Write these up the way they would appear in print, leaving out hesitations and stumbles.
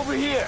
over here!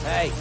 Hey.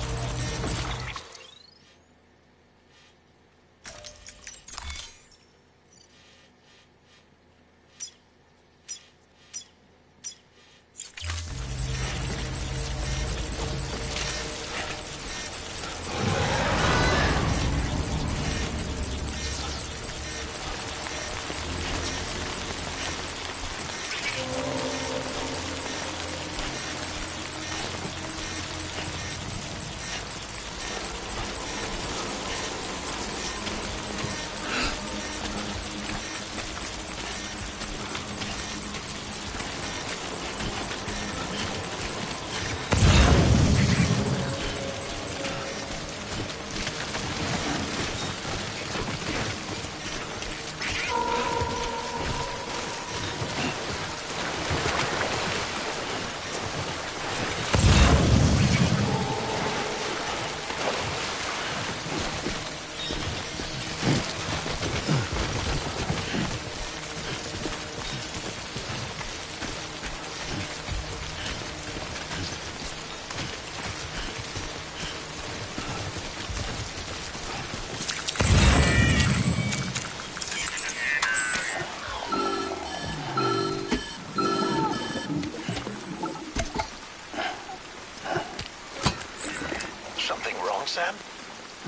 Sam?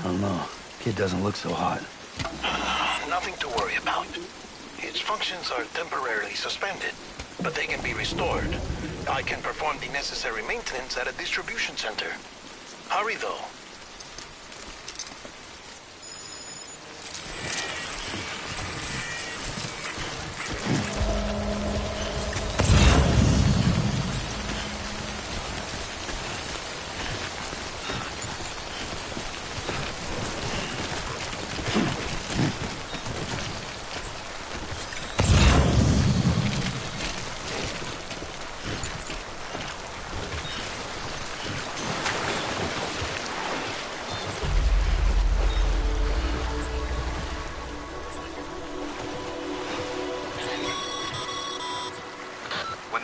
I don't know. Kid doesn't look so hot. Nothing to worry about. Its functions are temporarily suspended, but they can be restored. I can perform the necessary maintenance at a distribution center. Hurry, though.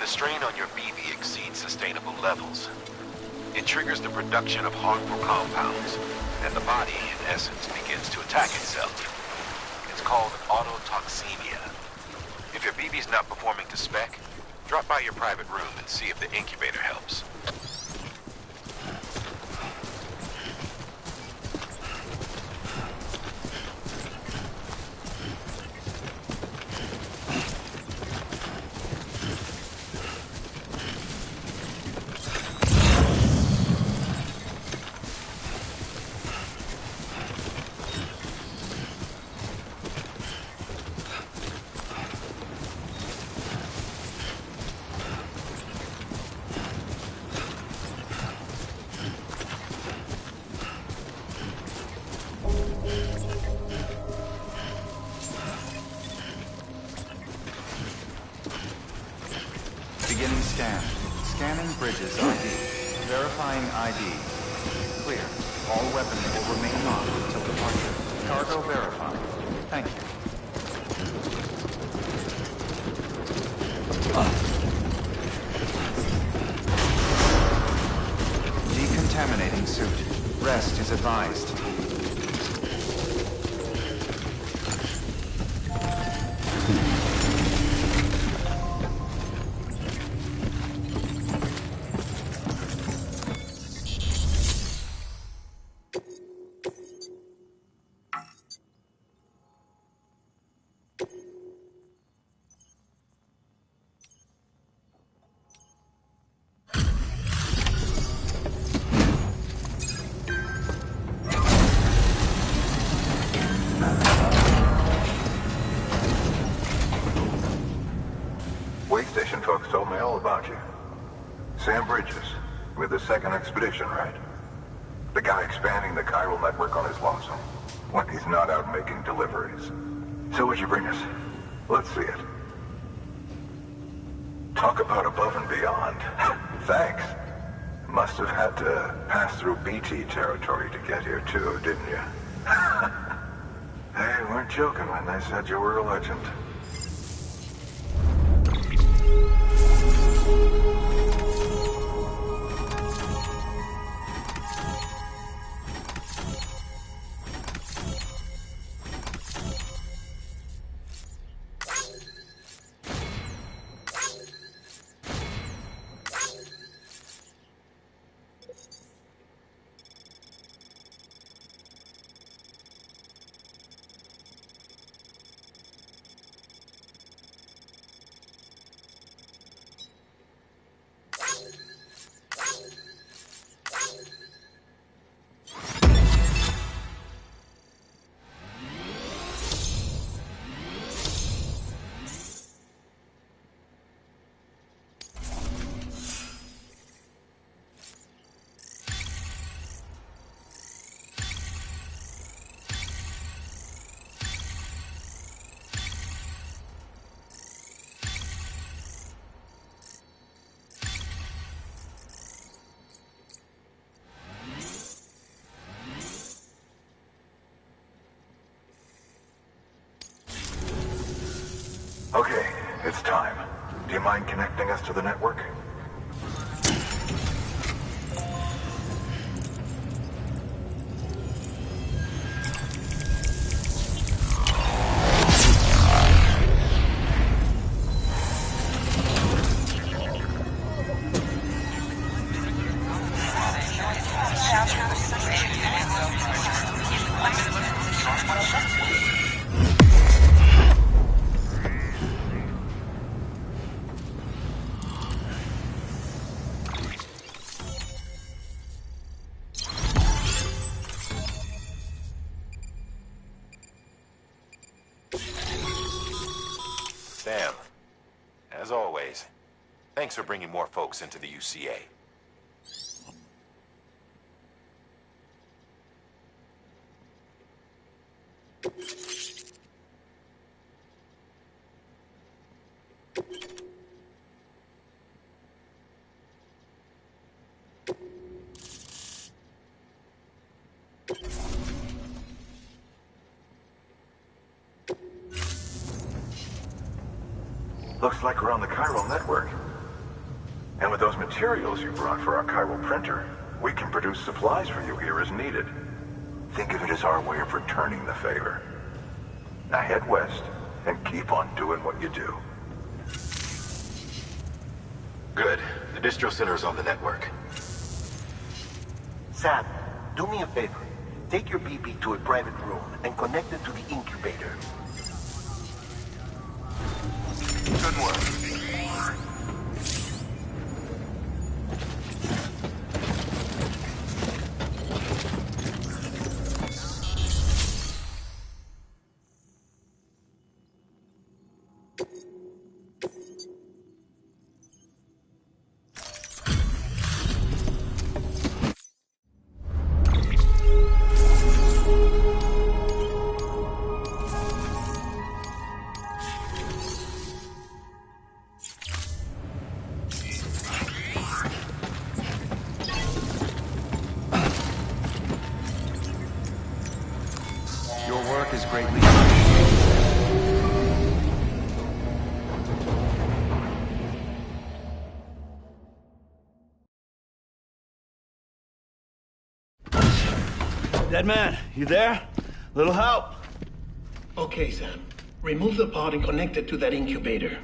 The strain on your BB exceeds sustainable levels. It triggers the production of harmful compounds, and the body, in essence, begins to attack itself. It's called autotoxemia. If your BB's not performing to spec, drop by your private room and see if the incubator helps. Beginning scan. Scanning bridges ID. Verifying ID. Clear. All weapons will remain locked until departure. Cargo verified. Thank you. Decontaminating suit. Rest is advised. Station folks told me all about you. Sam Bridges, with the second expedition, right? The guy expanding the chiral network on his lonesome, when he's not out making deliveries. So what'd you bring us? Let's see it. Talk about above and beyond. Thanks. Must have had to pass through BT territory to get here too, didn't you? They weren't joking when they said you were a legend. Okay, it's time. Do you mind connecting us to the network? Sam, as always, thanks for bringing more folks into the UCA. Looks like we're on the chiral network. And with those materials you brought for our chiral printer, we can produce supplies for you here as needed. Think of it as our way of returning the favor. Now head west and keep on doing what you do. Good. The distro center is on the network. Sam, do me a favor. Take your BB to a private room and connect it to the incubator. Good work. greatly appreciated. Dead man, you there? Little help? Okay, Sam. Remove the pod and connect it to that incubator.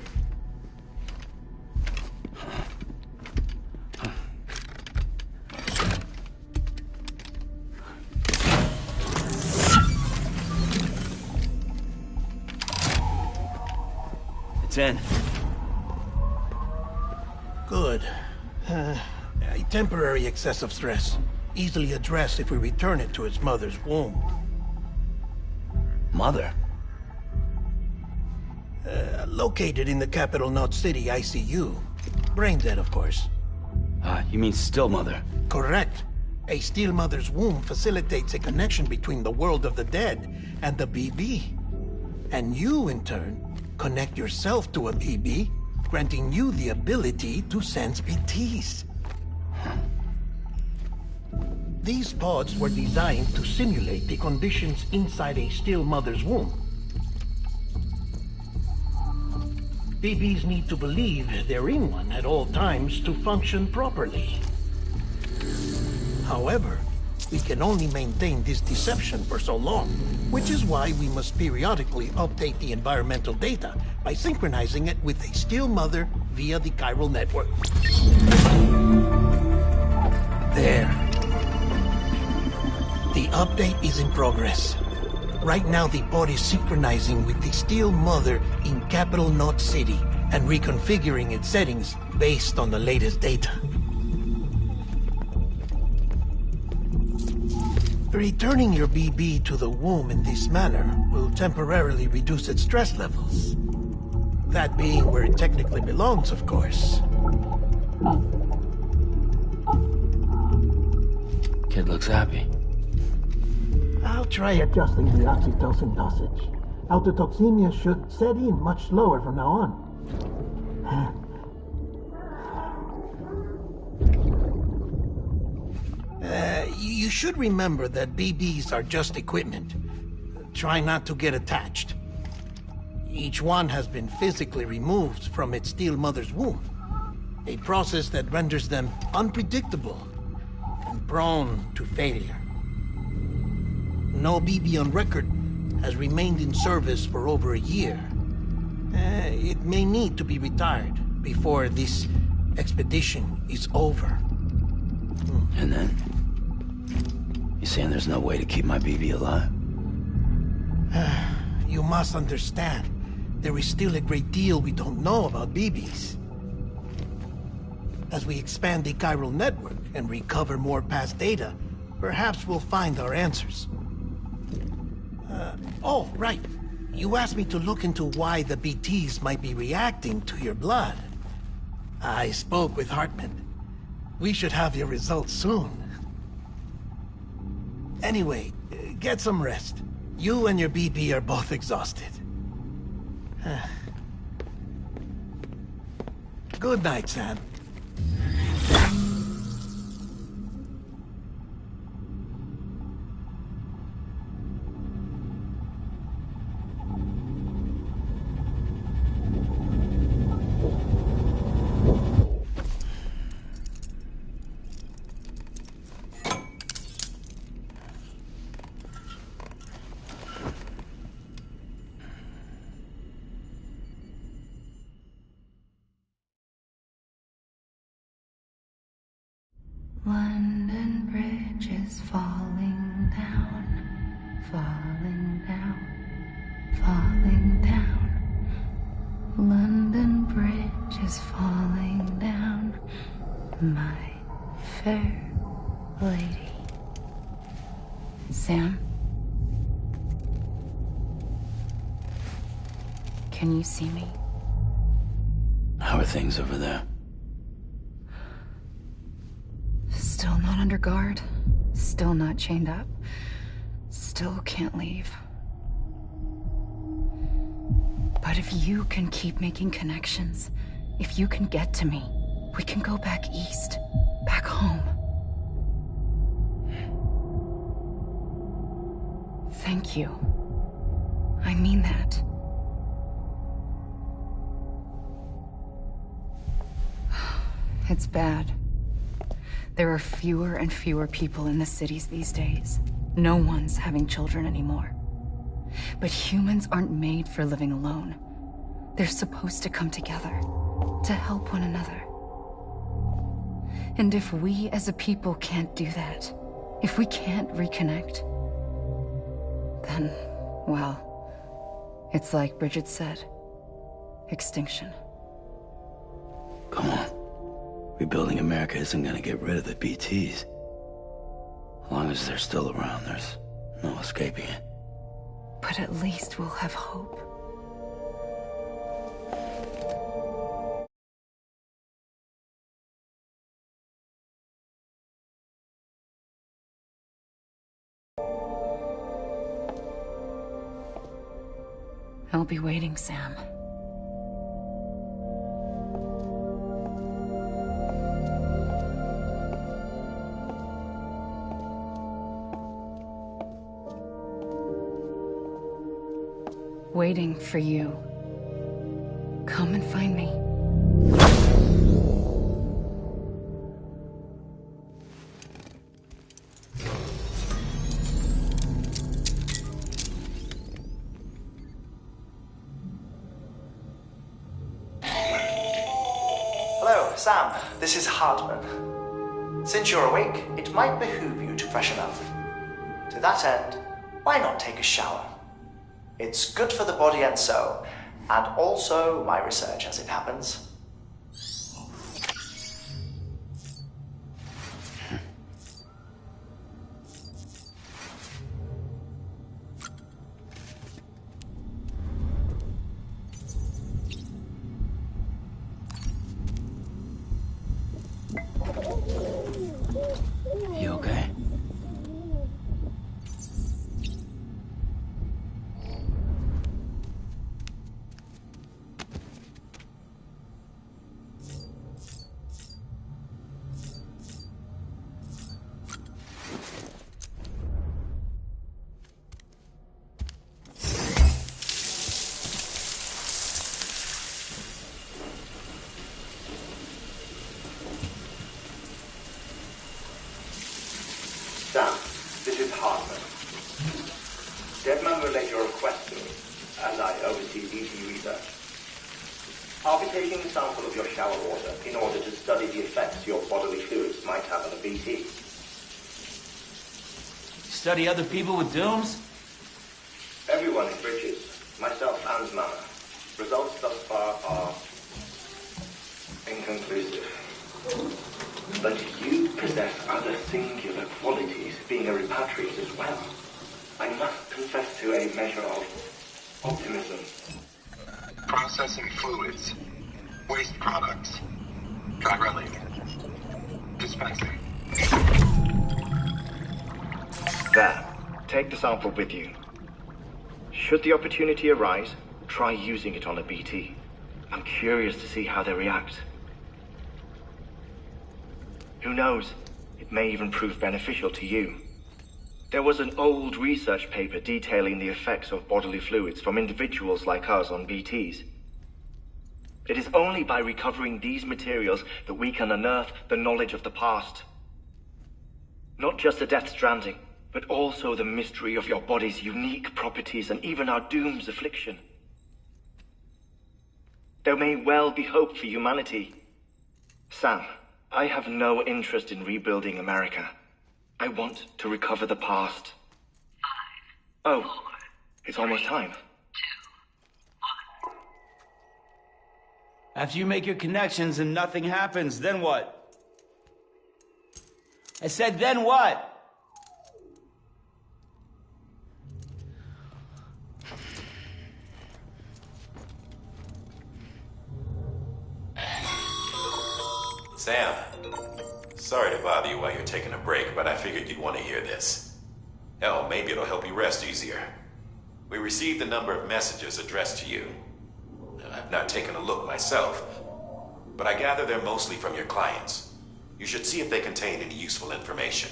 It's in. Good. A temporary excessive stress. Easily addressed if we return it to its mother's womb. Mother? Located in the capital Knot City ICU. Brain dead, of course. You mean still mother? Correct. A steel mother's womb facilitates a connection between the world of the dead and the BB. And you, in turn, connect yourself to a BB, granting you the ability to sense BTs. These pods were designed to simulate the conditions inside a still mother's womb. BBs need to believe they're in one at all times to function properly. However, we can only maintain this deception for so long, which is why we must periodically update the environmental data by synchronizing it with a still mother via the chiral network. There. The update is in progress. Right now, the pod is synchronizing with the steel mother in capital Knot City and reconfiguring its settings based on the latest data. Returning your BB to the womb in this manner will temporarily reduce its stress levels. That being where it technically belongs, of course. Kid looks happy. I'll try adjusting the oxytocin dosage. Autotoxemia should set in much slower from now on. You should remember that BBs are just equipment. Try not to get attached. Each one has been physically removed from its steel mother's womb. A process that renders them unpredictable and prone to failure. No BB on record has remained in service for over a year. It may need to be retired before this expedition is over. And then? You saying there's no way to keep my BB alive? You must understand, there is still a great deal we don't know about BBs. As we expand the chiral network and recover more past data, perhaps we'll find our answers. Oh, right. You asked me to look into why the BTs might be reacting to your blood. I spoke with Hartman. We should have your results soon. Anyway, get some rest. You and your BB are both exhausted. Good night, Sam. London Bridge is falling down, falling down, falling down. London Bridge is falling down, my fair lady. Sam? Can you see me? How are things over there? Still not under guard, still not chained up, still can't leave. But if you can keep making connections, if you can get to me, we can go back east, back home. Thank you. I mean that. It's bad. There are fewer and fewer people in the cities these days. No one's having children anymore. But humans aren't made for living alone. They're supposed to come together, to help one another. And if we as a people can't do that, if we can't reconnect, then, well, it's like Bridget said, extinction. Come on. Rebuilding America isn't gonna get rid of the BTs. As long as they're still around, there's no escaping it. But at least we'll have hope. I'll be waiting, Sam. Waiting for you. Come and find me. Hello, Sam. This is Hartman. Since you're awake, it might behoove you to freshen up. To that end, why not take a shower? It's good for the body and soul, and also my research as it happens. You okay? Sam, this is Hartman. Deadman relayed your request to me, and I oversee BT research. I'll be taking a sample of your shower water in order to study the effects your bodily fluids might have on a BT. Study other people with dooms? Everyone in Bridges, myself and Mama. Results thus far are inconclusive. But you possess other singular qualities, being a repatriate as well. I must confess to a measure of optimism. Processing fluids. Waste products. Drilling. Dispensing. There. Take the sample with you. Should the opportunity arise, try using it on a BT. I'm curious to see how they react. Who knows? It may even prove beneficial to you. There was an old research paper detailing the effects of bodily fluids from individuals like us on BTs. It is only by recovering these materials that we can unearth the knowledge of the past. Not just the Death Stranding, but also the mystery of your body's unique properties and even our doom's affliction. There may well be hope for humanity. Sam, I have no interest in rebuilding America. I want to recover the past. 5, 4, it's almost time. After you make your connections and nothing happens, then what? I said, then what? Sam, sorry to bother you while you're taking a break, but I figured you'd want to hear this. Hell, maybe it'll help you rest easier. We received a number of messages addressed to you. I've not taken a look myself, but I gather they're mostly from your clients. You should see if they contain any useful information.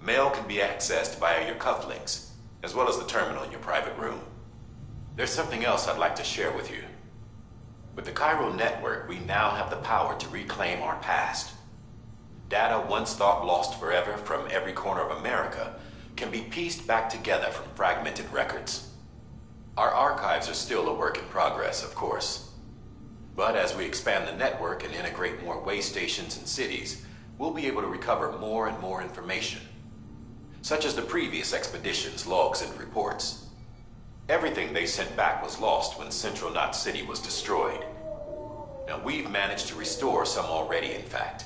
Mail can be accessed via your cufflinks, as well as the terminal in your private room. There's something else I'd like to share with you. With the chiral network, we now have the power to reclaim our past. Data once thought lost forever from every corner of America can be pieced back together from fragmented records. Our archives are still a work in progress, of course. But as we expand the network and integrate more way stations and cities, we'll be able to recover more and more information, such as the previous expedition's logs and reports. Everything they sent back was lost when Central Knot City was destroyed. Now we've managed to restore some already, in fact.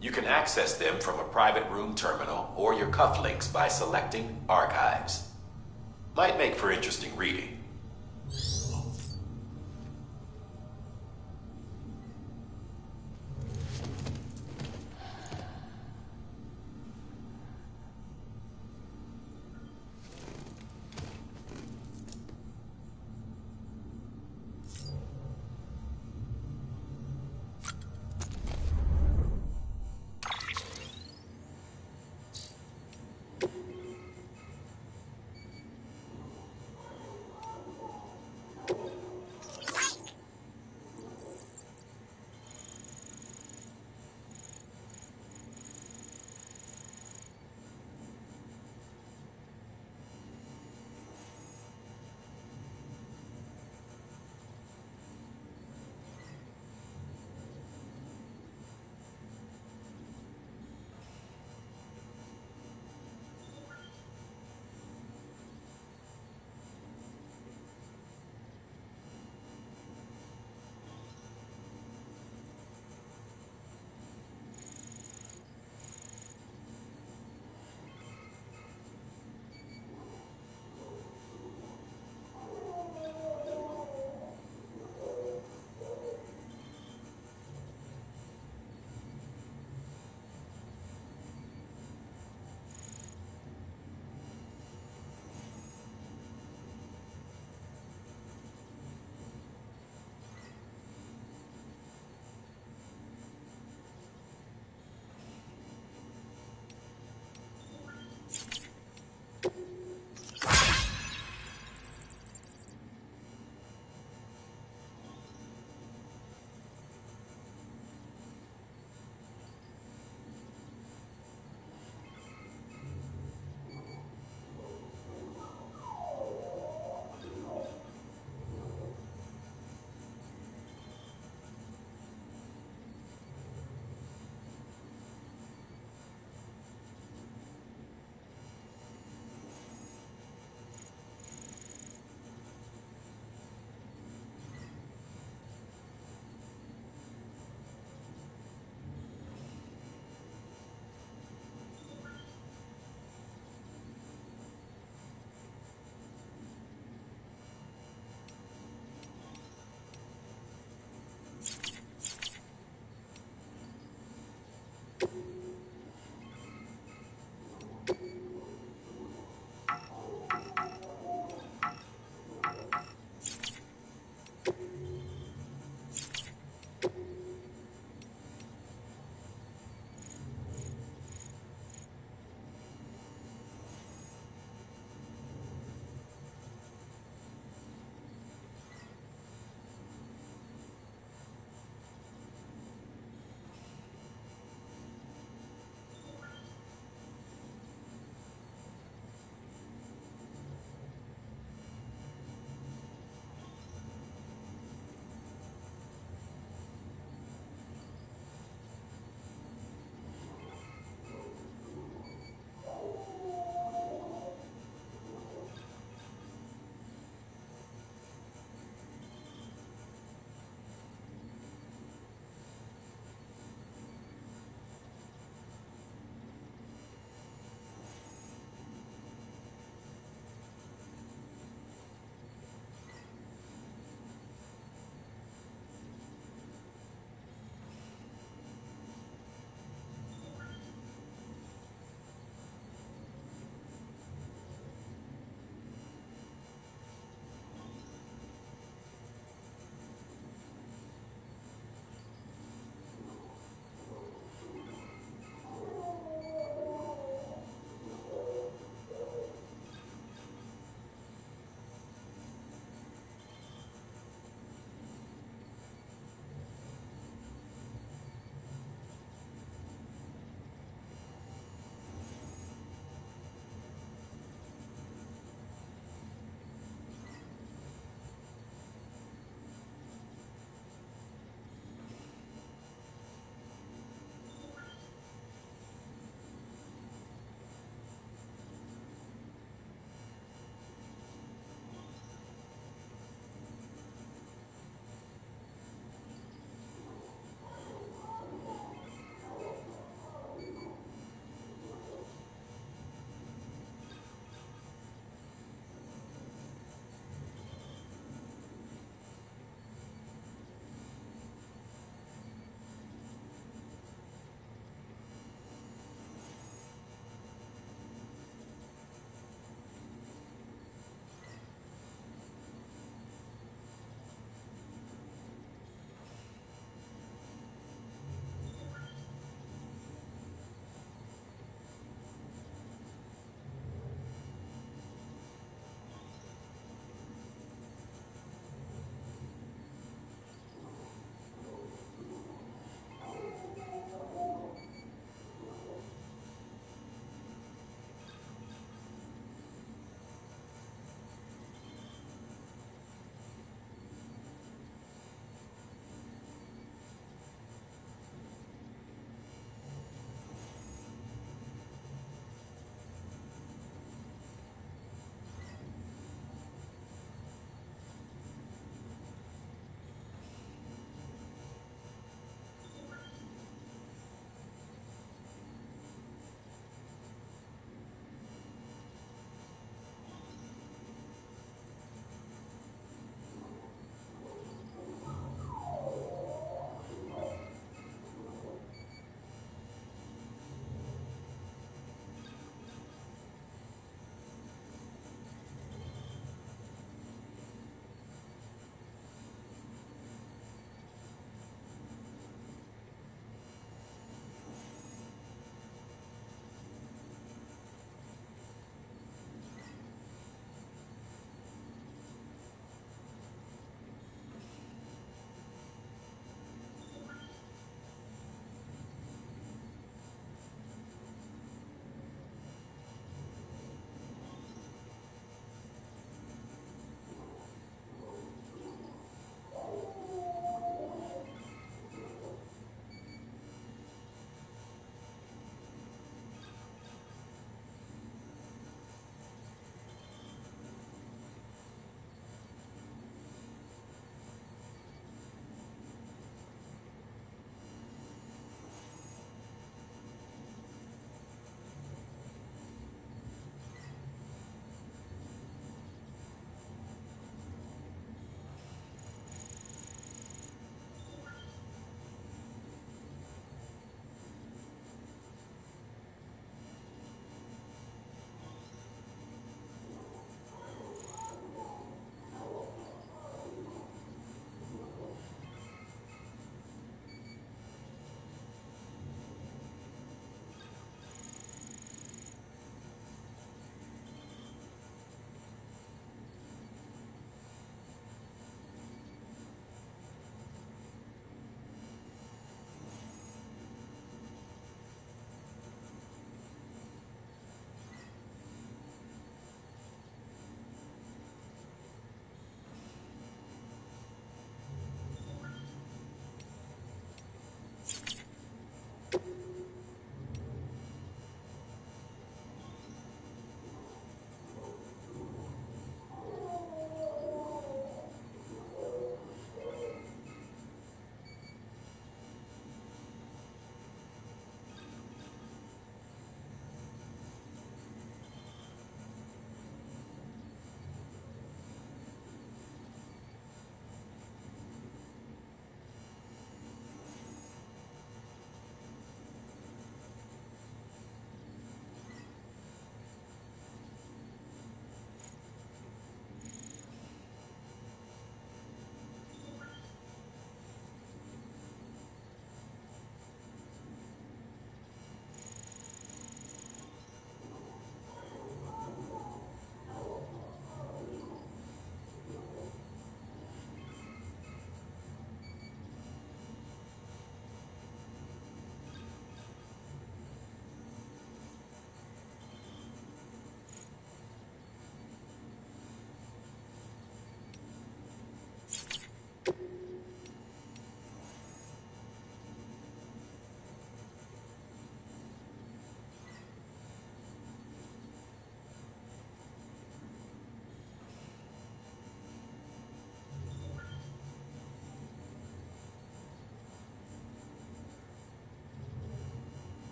You can access them from a private room terminal or your cufflinks by selecting Archives. Might make for interesting reading.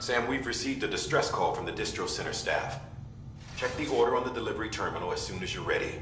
Sam, we've received a distress call from the distro center staff. Check the order on the delivery terminal as soon as you're ready.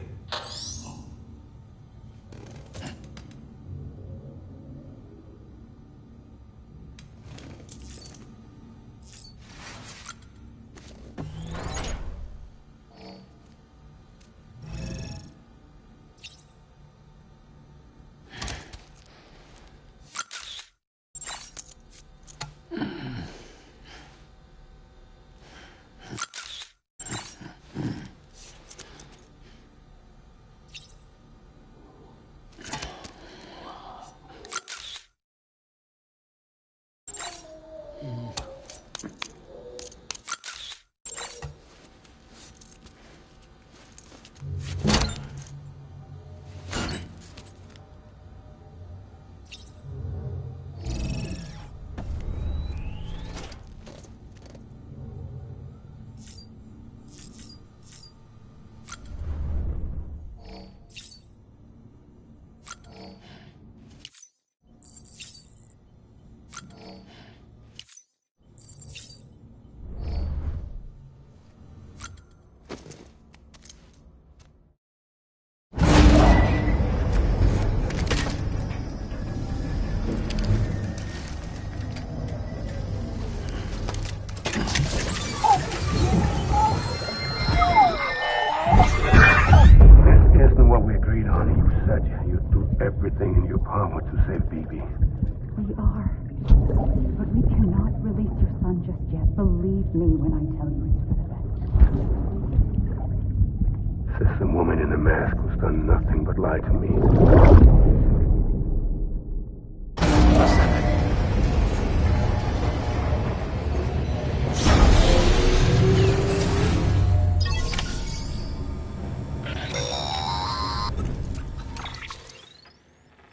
Everything in your power to save BB. We are. But we cannot release your son just yet. Believe me when I tell you it's for the best. Says some woman in a mask who's done nothing but lie to me.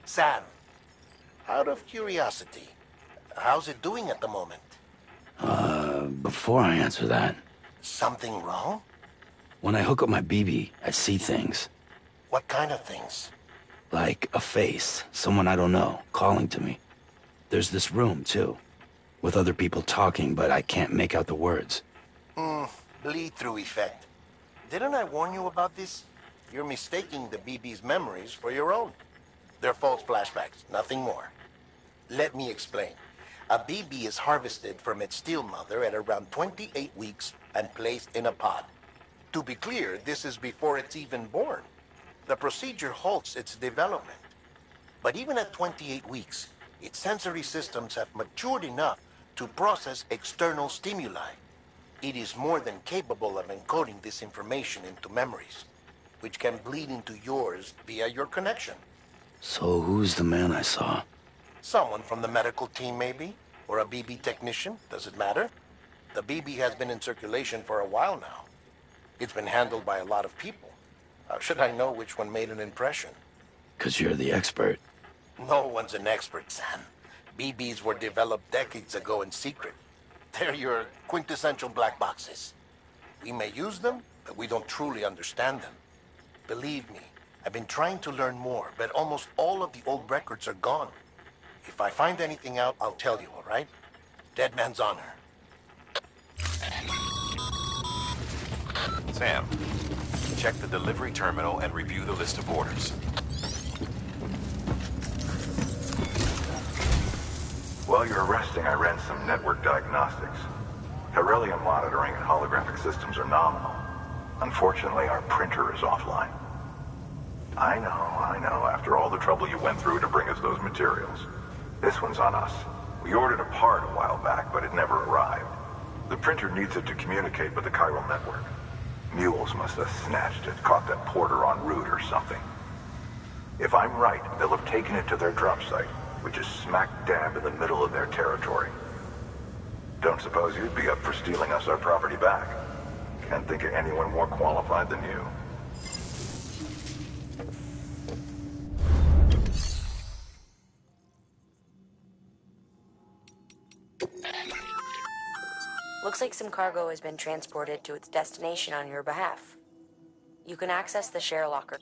Sam, out of curiosity, how's it doing at the moment? Before I answer that, Something wrong? when I hook up my BB, I see things. What kind of things? Like a face, someone I don't know, calling to me. There's this room, too, with other people talking, but I can't make out the words. Bleed-through effect. Didn't I warn you about this? You're mistaking the BB's memories for your own. They're false flashbacks, nothing more. Let me explain. A BB is harvested from its steel mother at around 28 weeks and placed in a pod. To be clear, this is before it's even born. The procedure halts its development. But even at 28 weeks, its sensory systems have matured enough to process external stimuli. It is more than capable of encoding this information into memories, which can bleed into yours via your connection. So who's the man I saw? Someone from the medical team, maybe? Or a BB technician? Does it matter? The BB has been in circulation for a while now. It's been handled by a lot of people. How should I know which one made an impression? 'Cause you're the expert. No one's an expert, Sam. BBs were developed decades ago in secret. They're your quintessential black boxes. We may use them, but we don't truly understand them. Believe me, I've been trying to learn more, but almost all of the old records are gone. If I find anything out, I'll tell you, all right? Dead man's honor. Sam, check the delivery terminal and review the list of orders. While you're resting, I ran some network diagnostics. Beryllium monitoring and holographic systems are nominal. Unfortunately, our printer is offline. I know. After all the trouble you went through to bring us those materials. This one's on us. We ordered a part a while back, but it never arrived. The printer needs it to communicate with the chiral network. Mules must have snatched it, caught that porter en route or something. If I'm right, they'll have taken it to their drop site, which is smack dab in the middle of their territory. Don't suppose you'd be up for stealing us our property back? Can't think of anyone more qualified than you. Looks like some cargo has been transported to its destination on your behalf. You can access the share locker.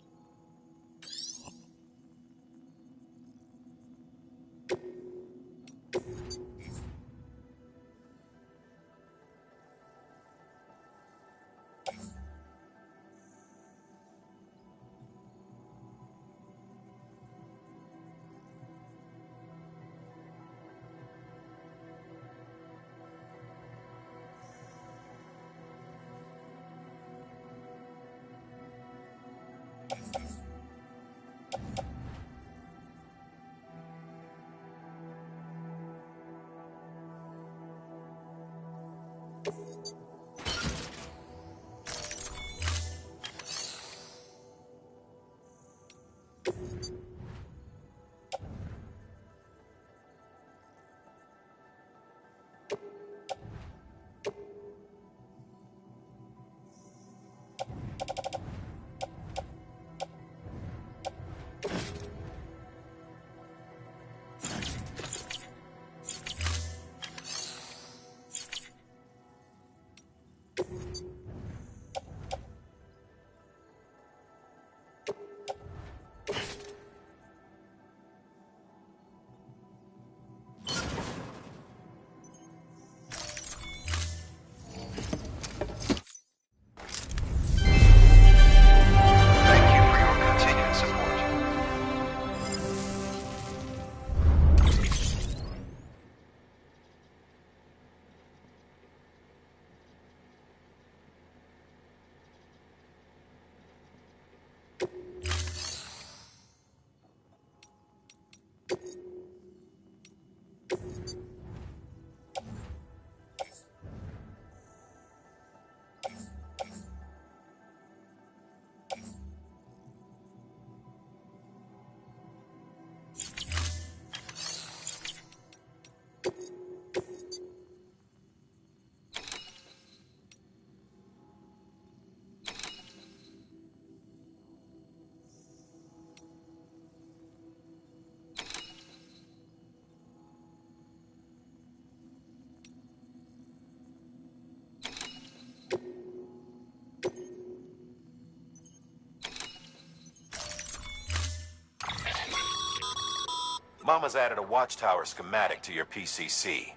Mama's added a watchtower schematic to your PCC.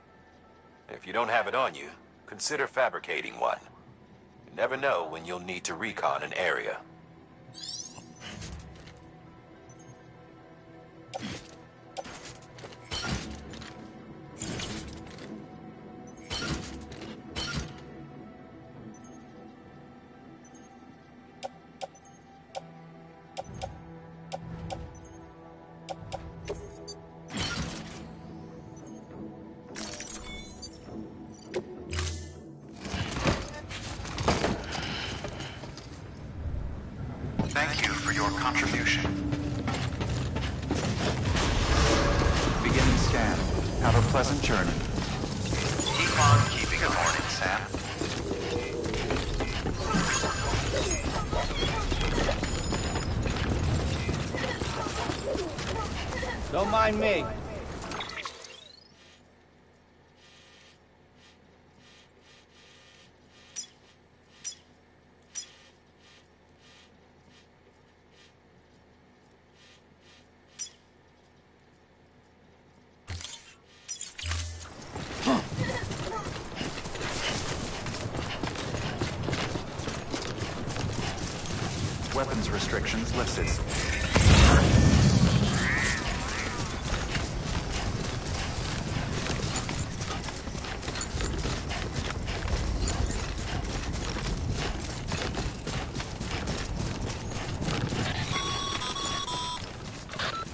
If you don't have it on you, consider fabricating one. You never know when you'll need to recon an area. Thank you for your contribution. Beginning scan. Have a pleasant journey. Keep on keeping it morning, Sam. Don't mind me. Weapons restrictions lifted.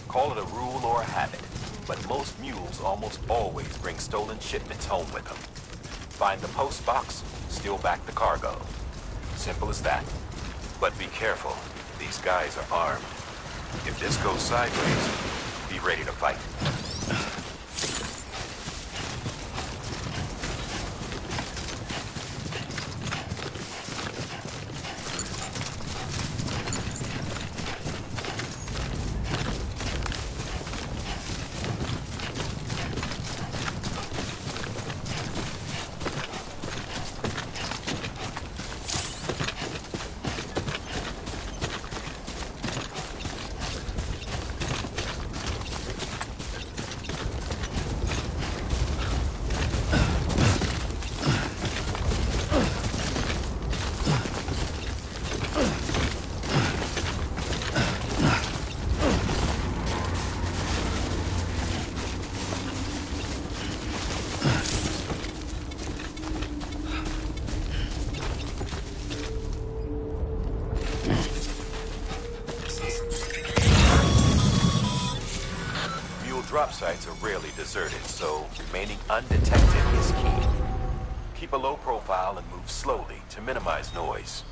Call it a rule or a habit, but most mules almost always bring stolen shipments home with them. Find the post box, steal back the cargo. Simple as that. But be careful. These guys are armed. If this goes sideways, be ready to fight. Drop sites are rarely deserted, so remaining undetected is key. Keep a low profile and move slowly to minimize noise.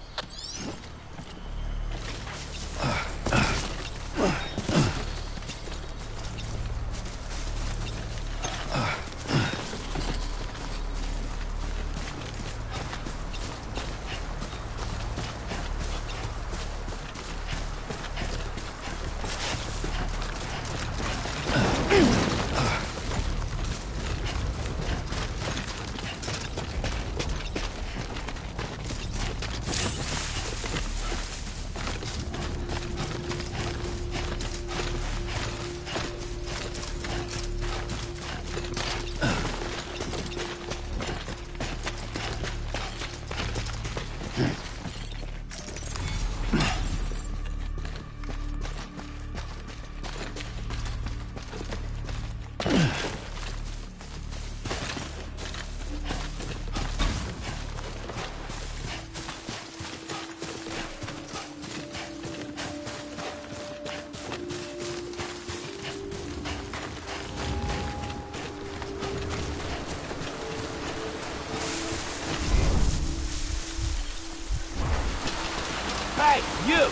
Hey, you!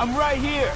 I'm right here!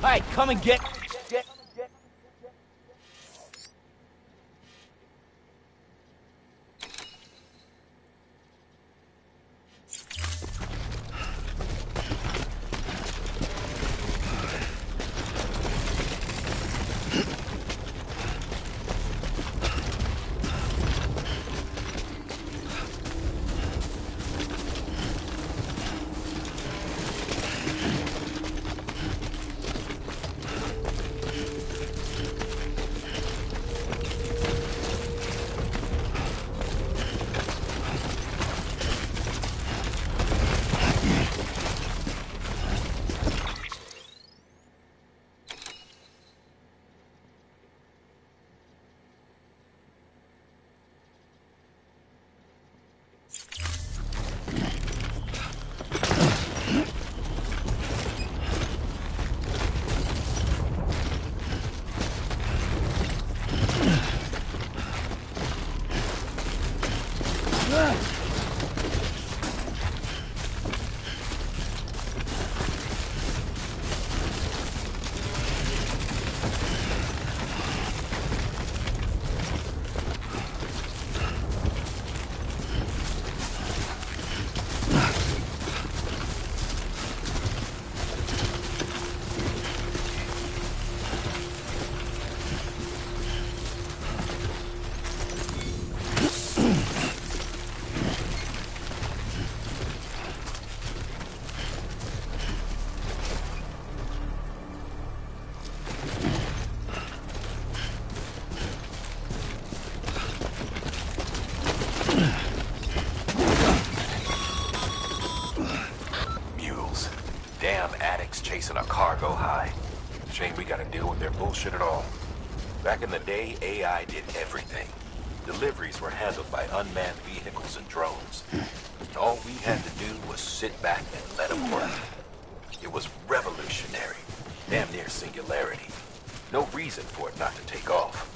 Hey, come and get... Chasing a cargo high. Shame we gotta deal with their bullshit at all. Back in the day, AI did everything. Deliveries were handled by unmanned vehicles and drones. All we had to do was sit back and let them work. It was revolutionary. Damn near singularity. No reason for it not to take off.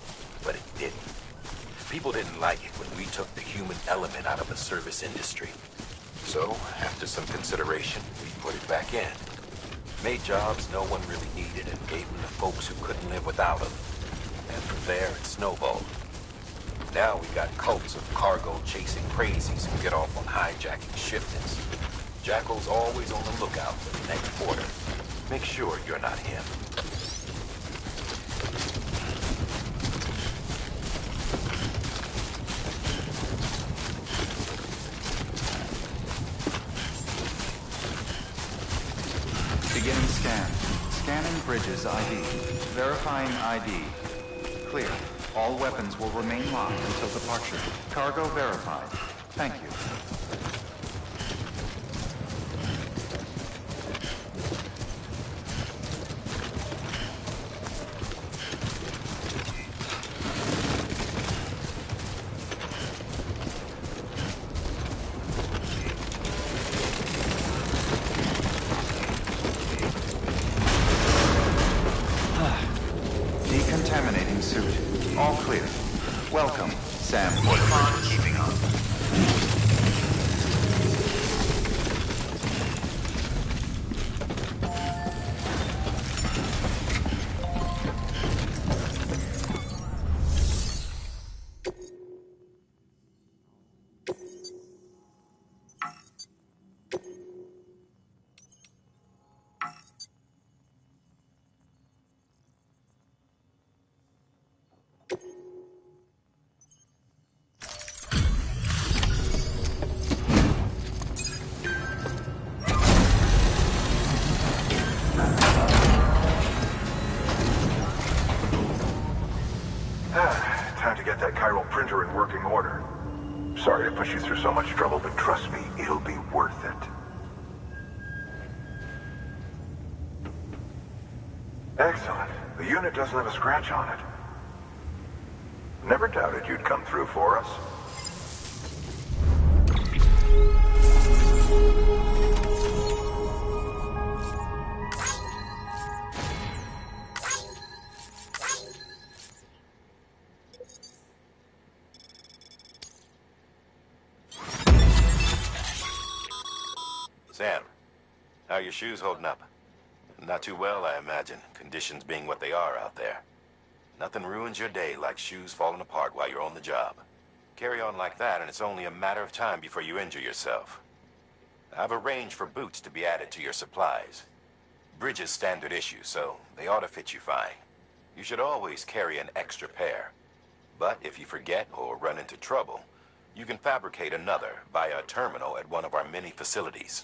But it didn't. People didn't like it when we took the human element out of the service industry. So, after some consideration, we put it back in. Made jobs no one really needed and gave them to folks who couldn't live without them. And from there, it snowballed. Now we got cults of cargo-chasing crazies who get off on hijacking shipments. Jackal's always on the lookout for the next order. Make sure you're not him. Beginning scan. Scanning bridges ID. Verifying ID. Clear. All weapons will remain locked until departure. Cargo verified. Thank you. Decontaminating suit. All clear. Welcome, Sam. Keep on keeping on. you so much trouble, but trust me, it'll be worth it. Excellent. The unit doesn't have a scratch on it. Never doubted you'd come through for us. Sam, how are your shoes holding up? Not too well, I imagine, conditions being what they are out there. Nothing ruins your day like shoes falling apart while you're on the job. Carry on like that, and it's only a matter of time before you injure yourself. I've arranged for boots to be added to your supplies. Bridges standard issue, so they ought to fit you fine. You should always carry an extra pair. But if you forget or run into trouble, you can fabricate another via a terminal at one of our many facilities.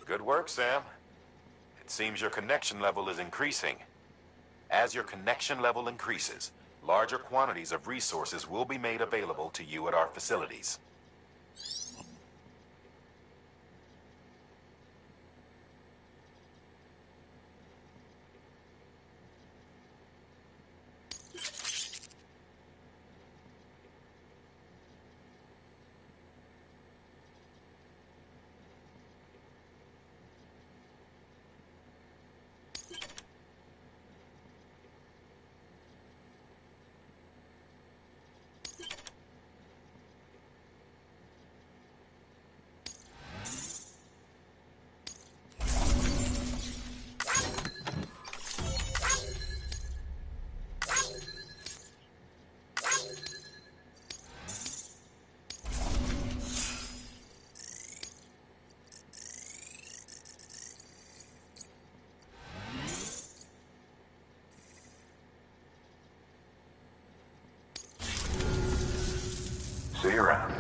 Good work, Sam. It seems your connection level is increasing. As your connection level increases, larger quantities of resources will be made available to you at our facilities. See you around.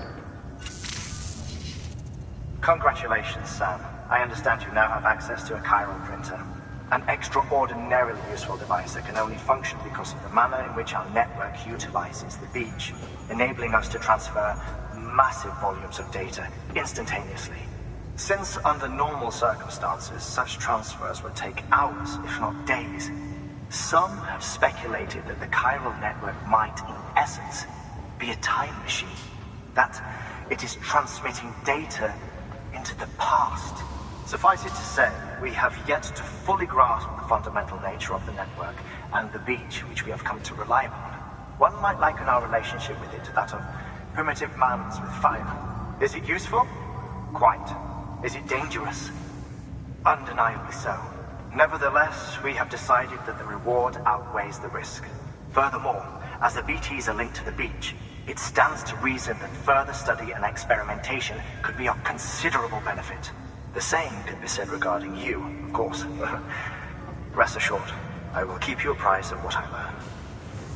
Congratulations, Sam. I understand you now have access to a chiral printer. An extraordinarily useful device that can only function because of the manner in which our network utilizes the beach, enabling us to transfer massive volumes of data instantaneously. Since under normal circumstances, such transfers would take hours, if not days, some have speculated that the chiral network might, in essence, be a time machine. That it is transmitting data into the past. Suffice it to say, we have yet to fully grasp the fundamental nature of the network and the beach which we have come to rely upon. One might liken our relationship with it to that of primitive mans with fire. Is it useful? Quite. Is it dangerous? Undeniably so. Nevertheless, we have decided that the reward outweighs the risk. Furthermore, as the BTs are linked to the beach, it stands to reason that further study and experimentation could be of considerable benefit. The same could be said regarding you, of course. Rest assured, I will keep you apprised of what I learn.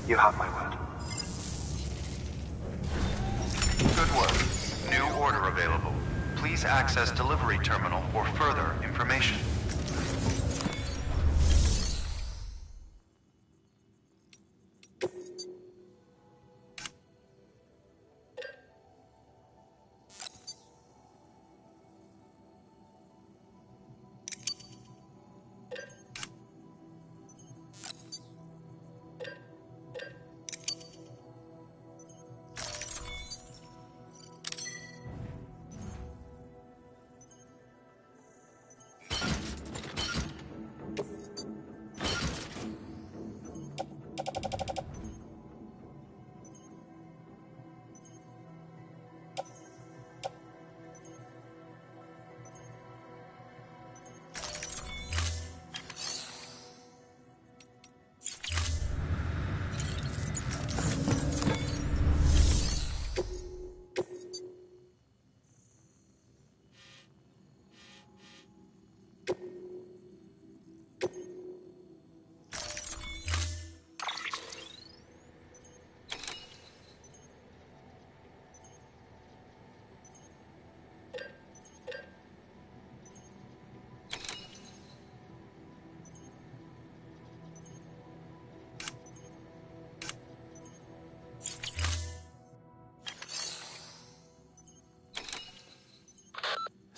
You have my word. Good work. New order available. Please access delivery terminal for further information.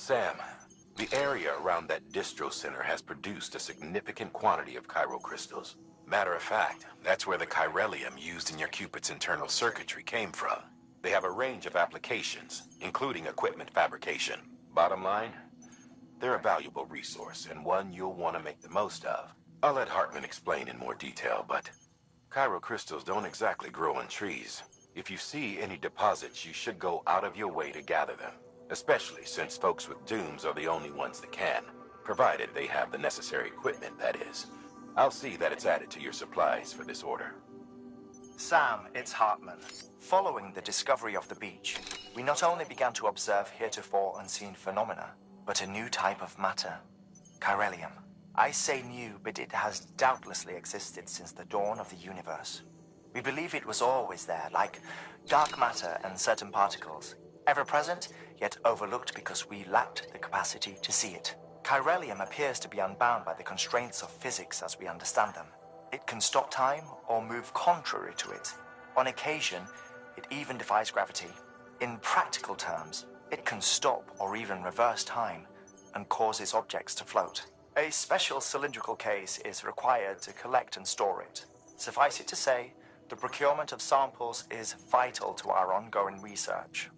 Sam, the area around that distro center has produced a significant quantity of chiral crystals. Matter of fact, that's where the chiralium used in your Cupid's internal circuitry came from. They have a range of applications, including equipment fabrication. Bottom line, they're a valuable resource and one you'll want to make the most of. I'll let Hartman explain in more detail, but chiral crystals don't exactly grow on trees. If you see any deposits, you should go out of your way to gather them, especially since folks with dooms are the only ones that can, provided they have the necessary equipment, that is. I'll see that it's added to your supplies for this order. Sam, it's Hartman. Following the discovery of the beach, we not only began to observe heretofore unseen phenomena, but a new type of matter, chiralium. I say new, but it has doubtlessly existed since the dawn of the universe. We believe it was always there, like dark matter and certain particles, ever present, yet overlooked because we lacked the capacity to see it. Chiralium appears to be unbound by the constraints of physics as we understand them. It can stop time or move contrary to it. On occasion, it even defies gravity. In practical terms, it can stop or even reverse time and causes objects to float. A special cylindrical case is required to collect and store it. Suffice it to say, the procurement of samples is vital to our ongoing research.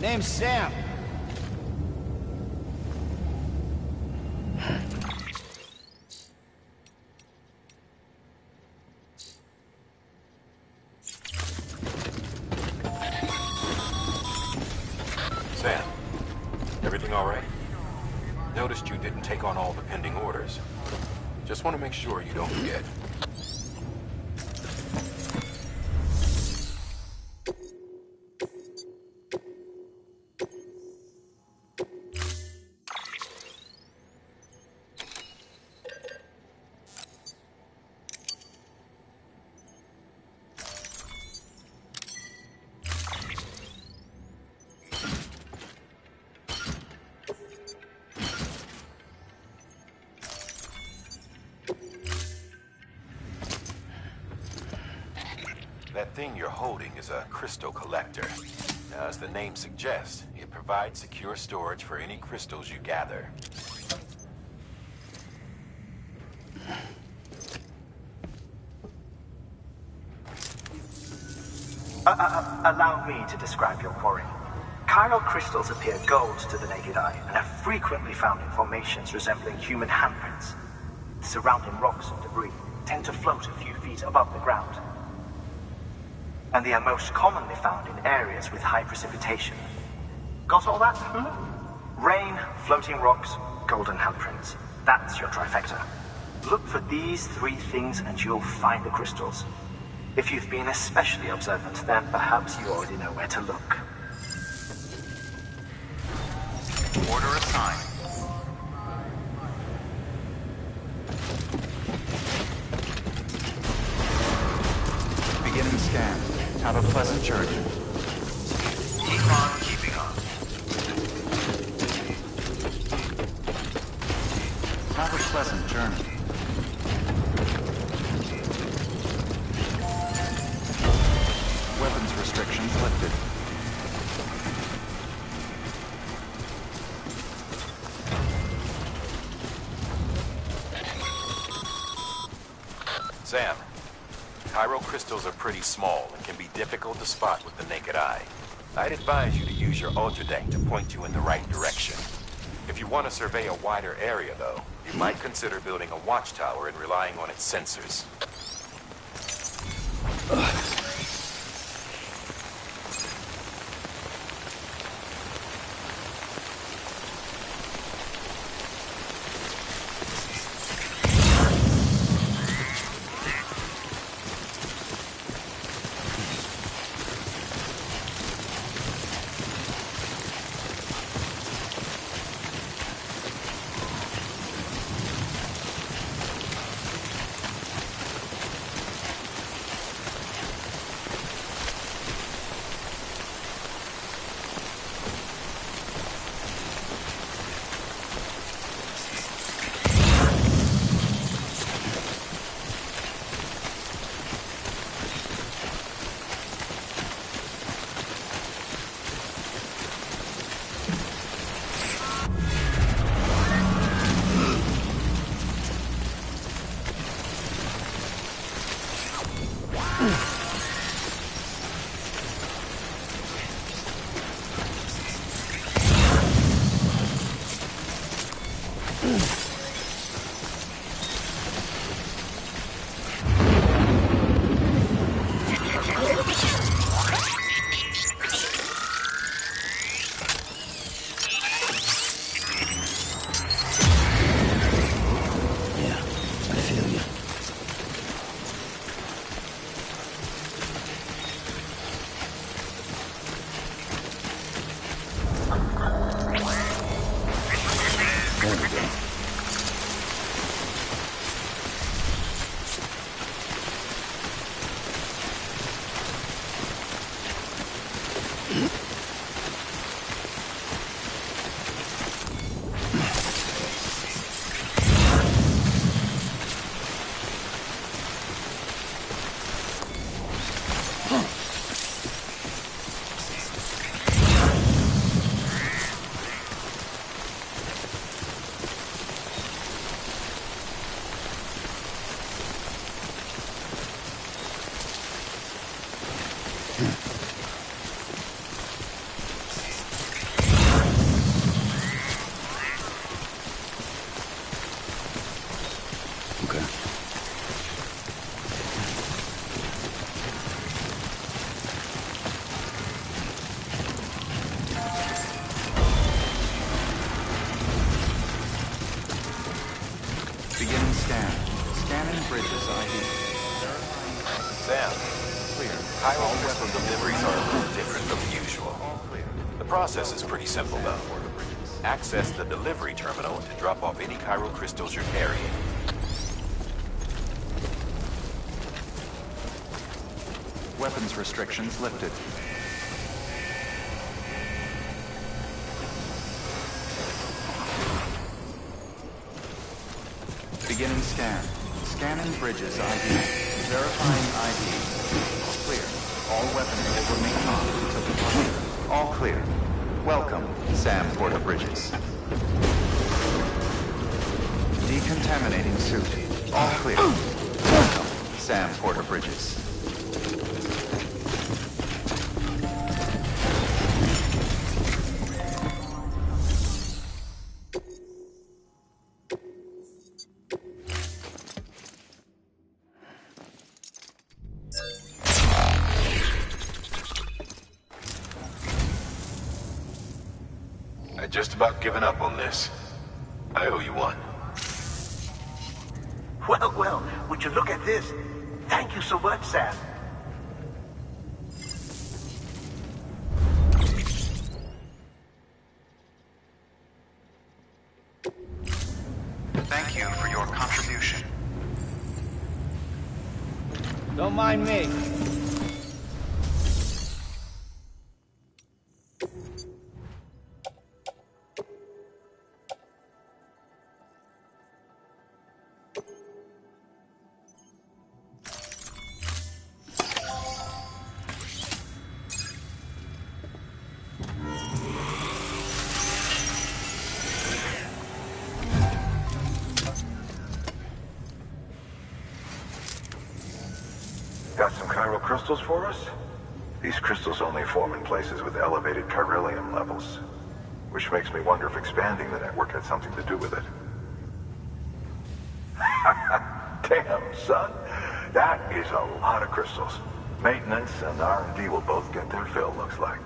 Name's Sam. Sam, everything all right? Noticed you didn't take on all the pending orders. Just want to make sure you don't forget. That thing you're holding is a crystal collector. Now, as the name suggests, it provides secure storage for any crystals you gather. Allow me to describe your quarry. Chiral crystals appear gold to the naked eye and are frequently found in formations resembling human handprints. Surrounding rocks and debris tend to float a few feet above the ground. And they are most commonly found in areas with high precipitation. Got all that? Rain, floating rocks, golden handprints. That's your trifecta. Look for these three things and you'll find the crystals. If you've been especially observant, then perhaps you already know where to look. Order assigned. Beginning scan. Have a pleasant journey. Keep on keeping on. Have a pleasant journey. Weapons restrictions lifted. Sam, chiral crystals are pretty small and can be difficult to spot with the naked eye. I'd advise you to use your ultradeck to point you in the right direction. If you want to survey a wider area, though, you might consider building a watchtower and relying on its sensors. Beginning scan. Scanning bridges ID. Sam, Clear. chiral crystal deliveries are a little different from usual. The process is pretty simple, though. Access the delivery terminal to drop off any chiral crystals you're carrying. Weapons restrictions lifted. Beginning scan. Scanning bridges ID. Verifying ID. Clear. All weapons will remain on until departure. All clear. Welcome, Sam Porter Bridges. Decontaminating suit. All clear. Welcome, Sam Porter Bridges. I'd just about given up on this. I owe you one. Well, would you look at this? Thank you so much, Sam. Thank you for your contribution. Don't mind me. Got some chiral crystals for us? These crystals only form in places with elevated chiralium levels. Which makes me wonder if expanding the network had something to do with it. Damn, son. That is a lot of crystals. Maintenance and R&D will both get their fill, looks like.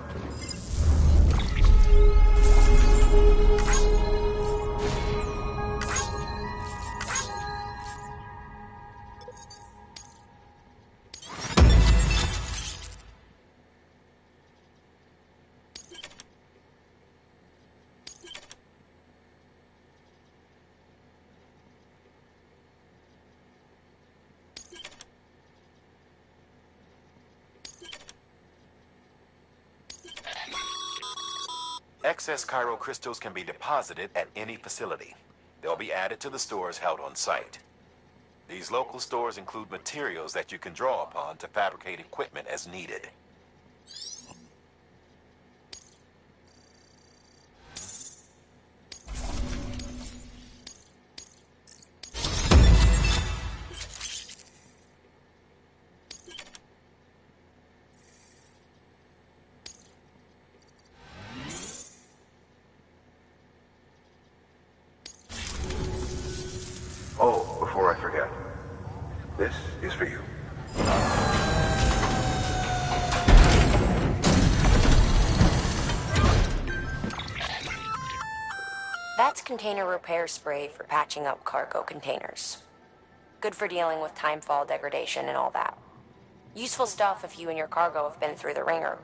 Excess Chiral crystals can be deposited at any facility. They'll be added to the stores held on site. These local stores include materials that you can draw upon to fabricate equipment as needed. Oh, before I forget. This is for you. That's container repair spray for patching up cargo containers. Good for dealing with timefall degradation and all that. Useful stuff if you and your cargo have been through the ringer.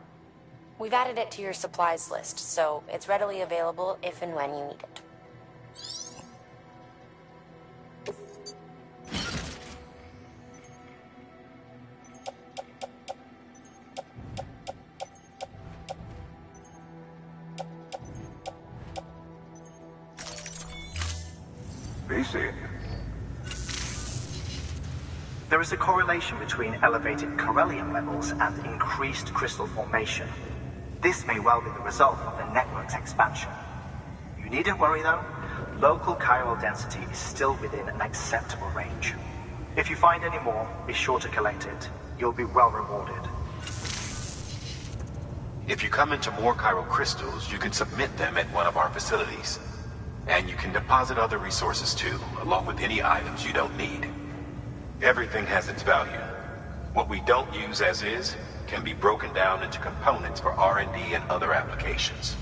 We've added it to your supplies list, so it's readily available if and when you need it. Be seeing you. There is a correlation between elevated Corellium levels and increased crystal formation. This may well be the result of the network's expansion. You needn't worry though. Local chiral density is still within an acceptable range. If you find any more, be sure to collect it. You'll be well rewarded. If you come into more chiral crystals, you can submit them at one of our facilities. And you can deposit other resources too, along with any items you don't need. Everything has its value. What we don't use as is can be broken down into components for R&D and other applications.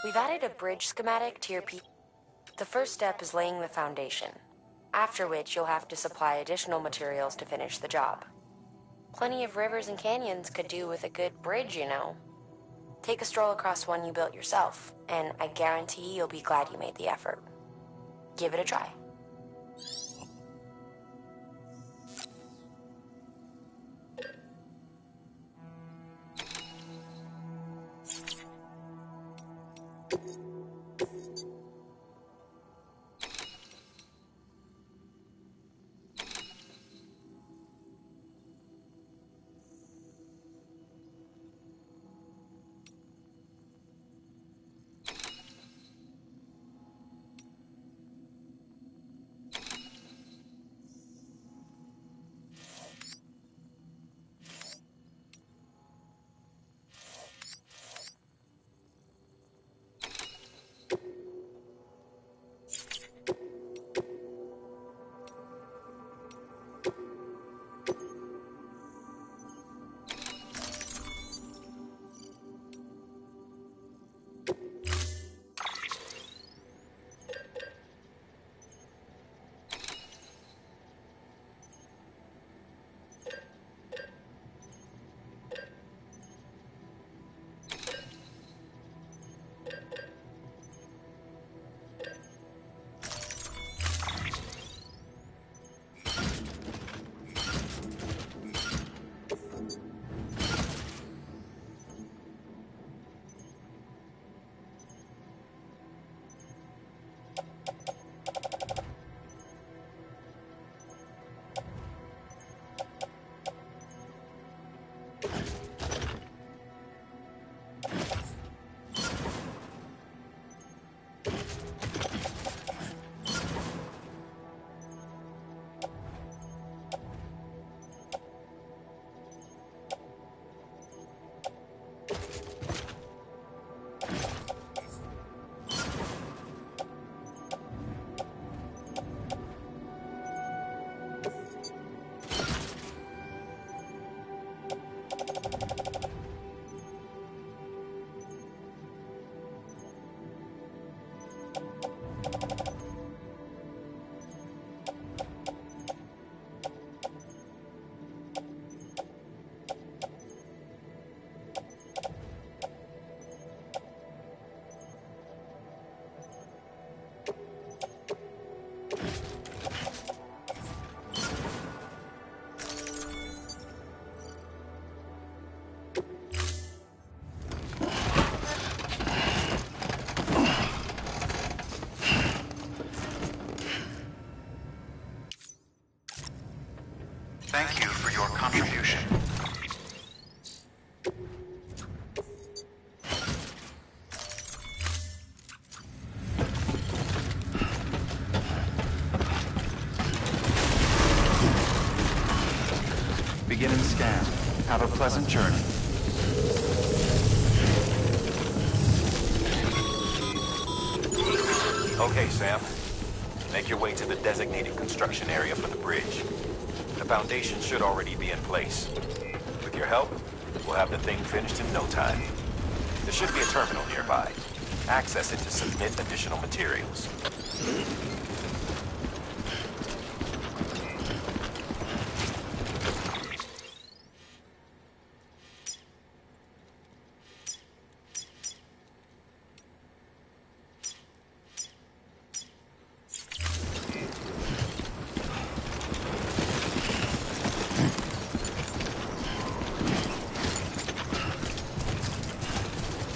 We've added a bridge schematic to your The first step is laying the foundation, after which you'll have to supply additional materials to finish the job. Plenty of rivers and canyons could do with a good bridge, you know. Take a stroll across one you built yourself, and I guarantee you'll be glad you made the effort. Give it a try. Thank you for your contribution. Beginning scan. Have a pleasant journey. Okay, Sam. Make your way to the designated construction area for the bridge. The foundation should already be in place. With your help, we'll have the thing finished in no time. There should be a terminal nearby. Access it to submit additional materials.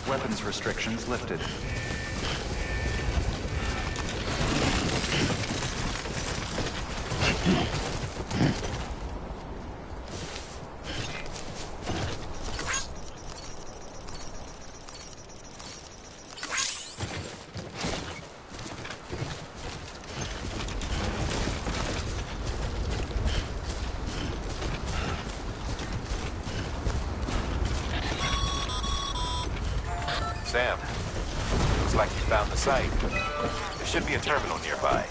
Weapons restrictions lifted. Sam, looks like you found the site. There should be a terminal nearby.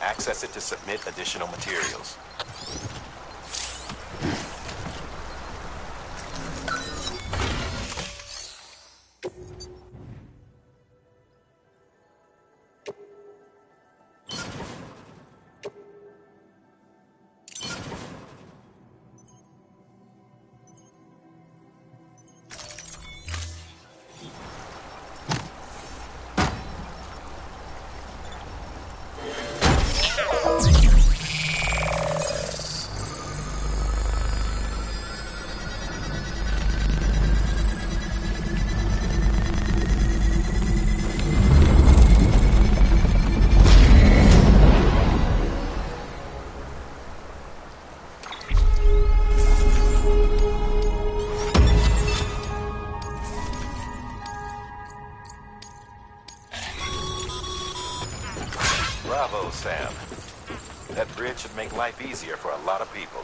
Access it to submit additional materials. Bravo, Sam. That bridge should make life easier for a lot of people.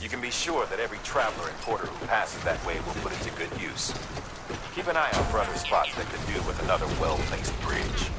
You can be sure that every traveler and porter who passes that way will put it to good use. Keep an eye out for other spots that could do with another well-placed bridge.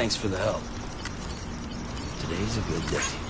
Thanks for the help. Today's a good day.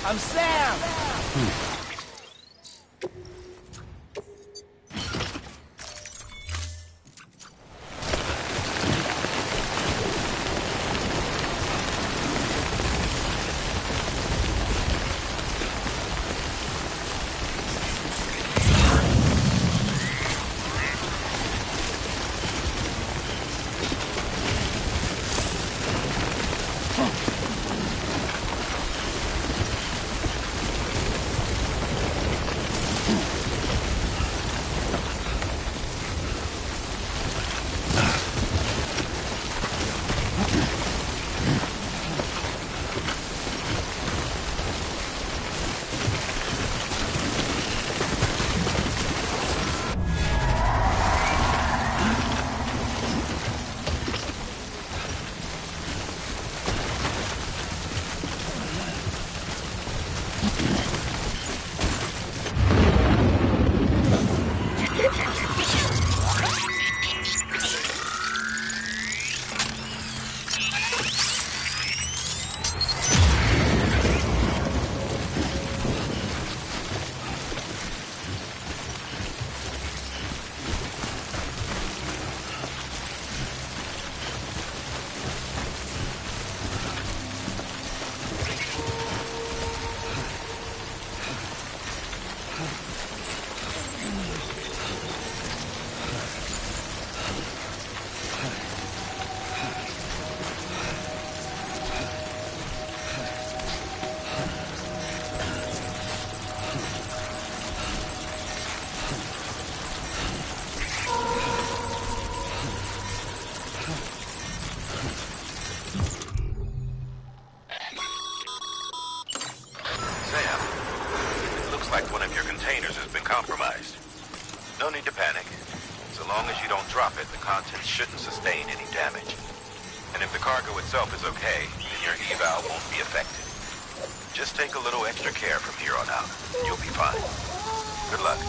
I'm Sam! like one of your containers has been compromised. No need to panic. So long as you don't drop it, the contents shouldn't sustain any damage. And if the cargo itself is okay, then your eval won't be affected. Just take a little extra care from here on out, and you'll be fine. Good luck.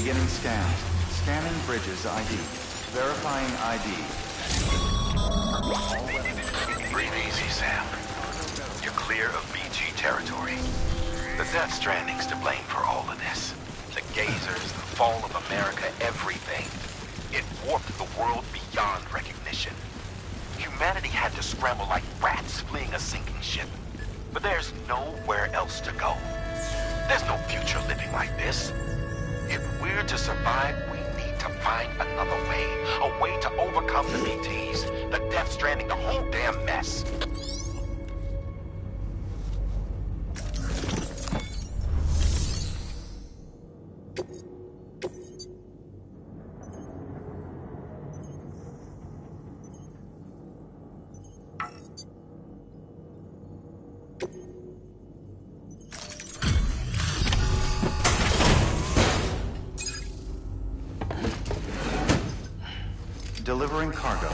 Beginning scan. Scanning bridges ID. Verifying ID. Breathe easy, Sam. You're clear of BG territory. The Death Stranding's to blame for all of this. The gazers, the fall of America, everything. It warped the world beyond recognition. Humanity had to scramble like rats fleeing a sinking ship. But there's nowhere else to go. There's no future living like this. If we're to survive, we need to find another way. A way to overcome the BTs, the Death Stranding, the whole damn mess. Delivering cargo.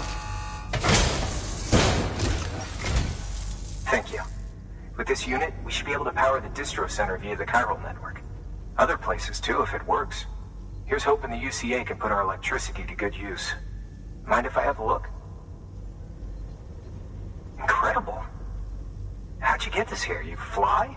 Thank you. With this unit, we should be able to power the distro center via the chiral network. Other places too, if it works. Here's hoping the UCA can put our electricity to good use. Mind if I have a look? Incredible. How'd you get this here? You fly?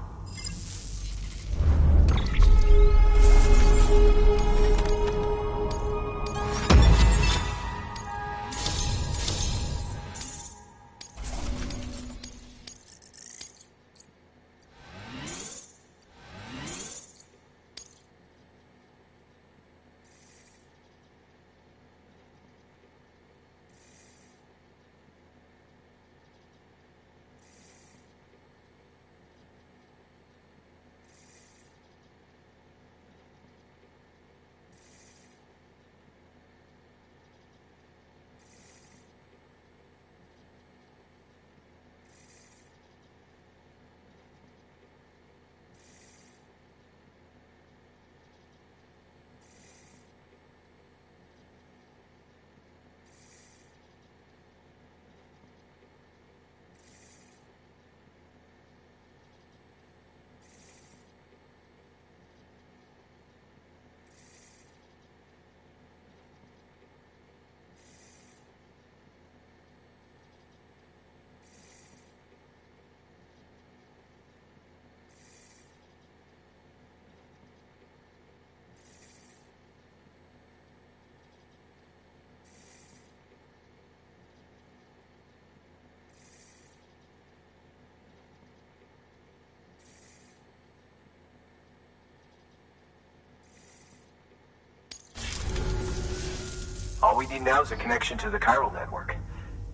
All we need now is a connection to the chiral network.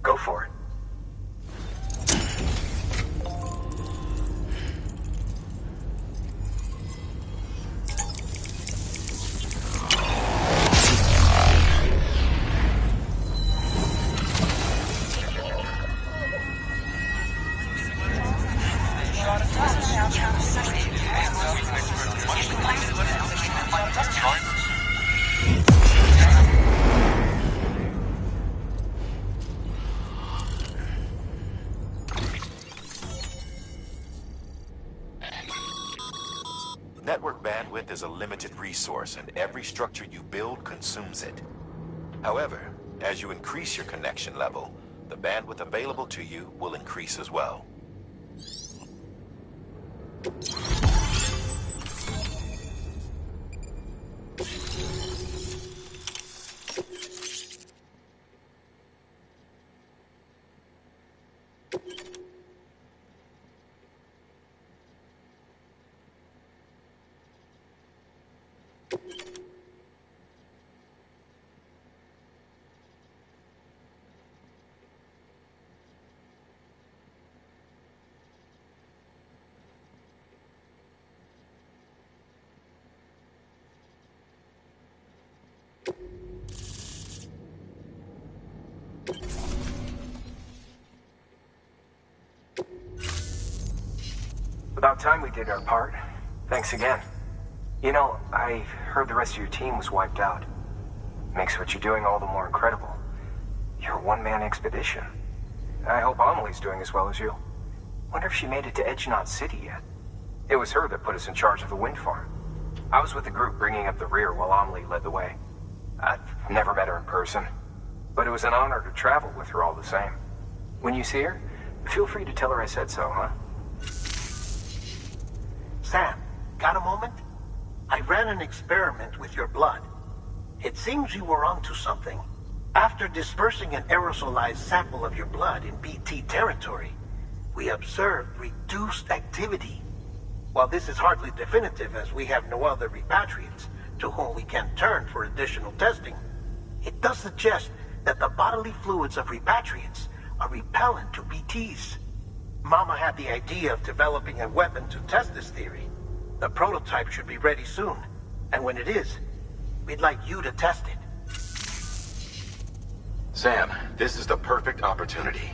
Go for it. Network bandwidth is a limited resource, and every structure you build consumes it. However, as you increase your connection level, the bandwidth available to you will increase as well. About time we did our part. Thanks again. You know, I heard the rest of your team was wiped out. Makes what you're doing all the more incredible. You're a one-man expedition. I hope Amelie's doing as well as you. Wonder if she made it to Edgenot City yet. It was her that put us in charge of the wind farm. I was with the group bringing up the rear while Amelie led the way. I've never met her in person, but it was an honor to travel with her all the same. When you see her, feel free to tell her I said so, huh? Sam, got a moment? I ran an experiment with your blood. It seems you were onto something. After dispersing an aerosolized sample of your blood in BT territory, we observed reduced activity. While this is hardly definitive, as we have no other repatriates to whom we can turn for additional testing, it does suggest that the bodily fluids of repatriates are repellent to BTs. Mama had the idea of developing a weapon to test this theory. The prototype should be ready soon, and when it is, we'd like you to test it. Sam, this is the perfect opportunity.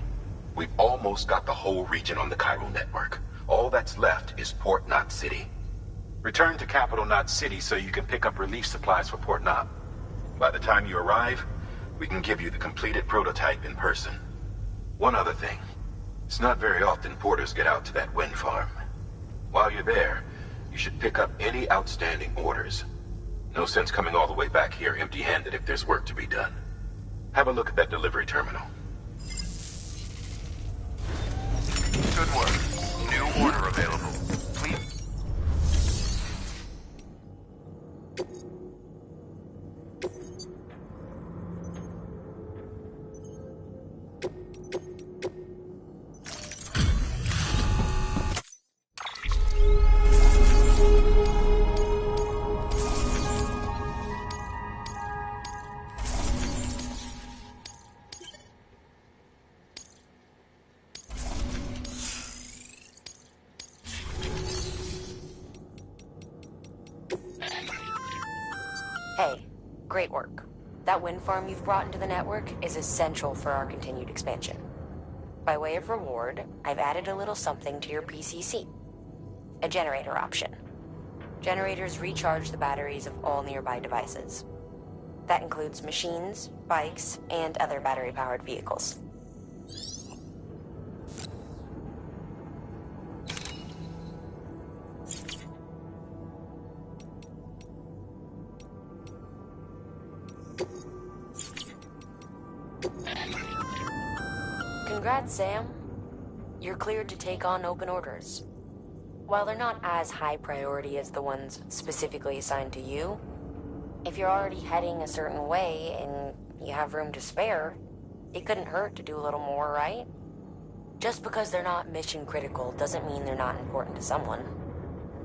We've almost got the whole region on the chiral network. All that's left is Port Knot City. Return to Capital Knot City so you can pick up relief supplies for Port Knot. By the time you arrive, we can give you the completed prototype in person. One other thing. It's not very often porters get out to that wind farm. While you're there, you should pick up any outstanding orders. No sense coming all the way back here empty-handed if there's work to be done. Have a look at that delivery terminal. Good work. New order available. Please. Hey, great work. That wind farm you've brought into the network is essential for our continued expansion. By way of reward, I've added a little something to your PCC. A generator option. Generators recharge the batteries of all nearby devices. That includes machines, bikes, and other battery-powered vehicles. Congrats, Sam. You're cleared to take on open orders. While they're not as high priority as the ones specifically assigned to you, if you're already heading a certain way and you have room to spare, it couldn't hurt to do a little more, right? Just because they're not mission critical doesn't mean they're not important to someone.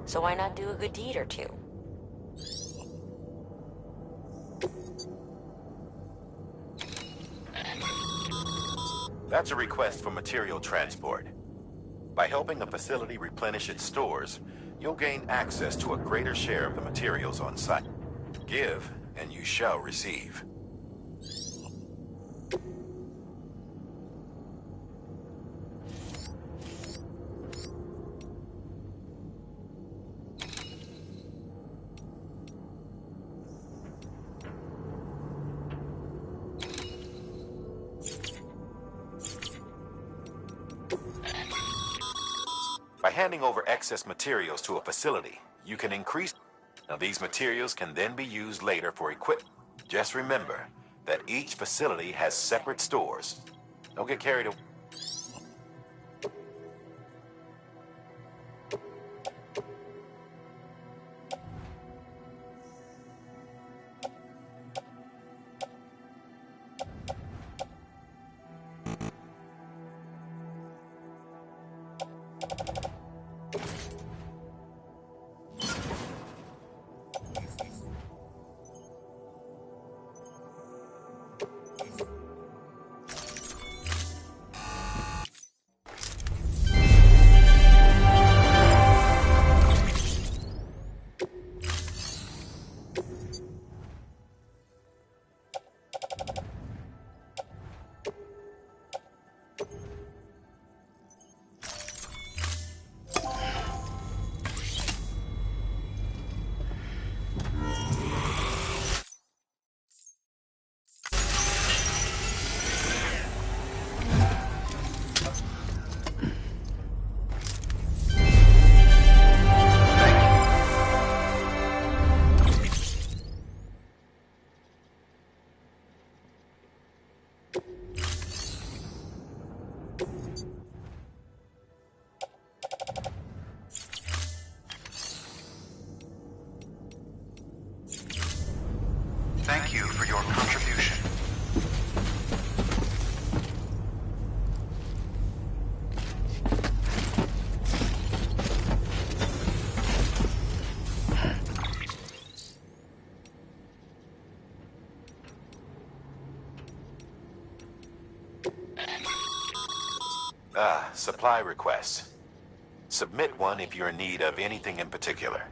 So why not do a good deed or two? That's a request for material transport. By helping a facility replenish its stores, you'll gain access to a greater share of the materials on site. Give, and you shall receive. By handing over excess materials to a facility, you can increase. Now, these materials can then be used later for equipment. Just remember that each facility has separate stores. Don't get carried away. Thank you for your contribution. Supply requests. Submit one if you're in need of anything in particular.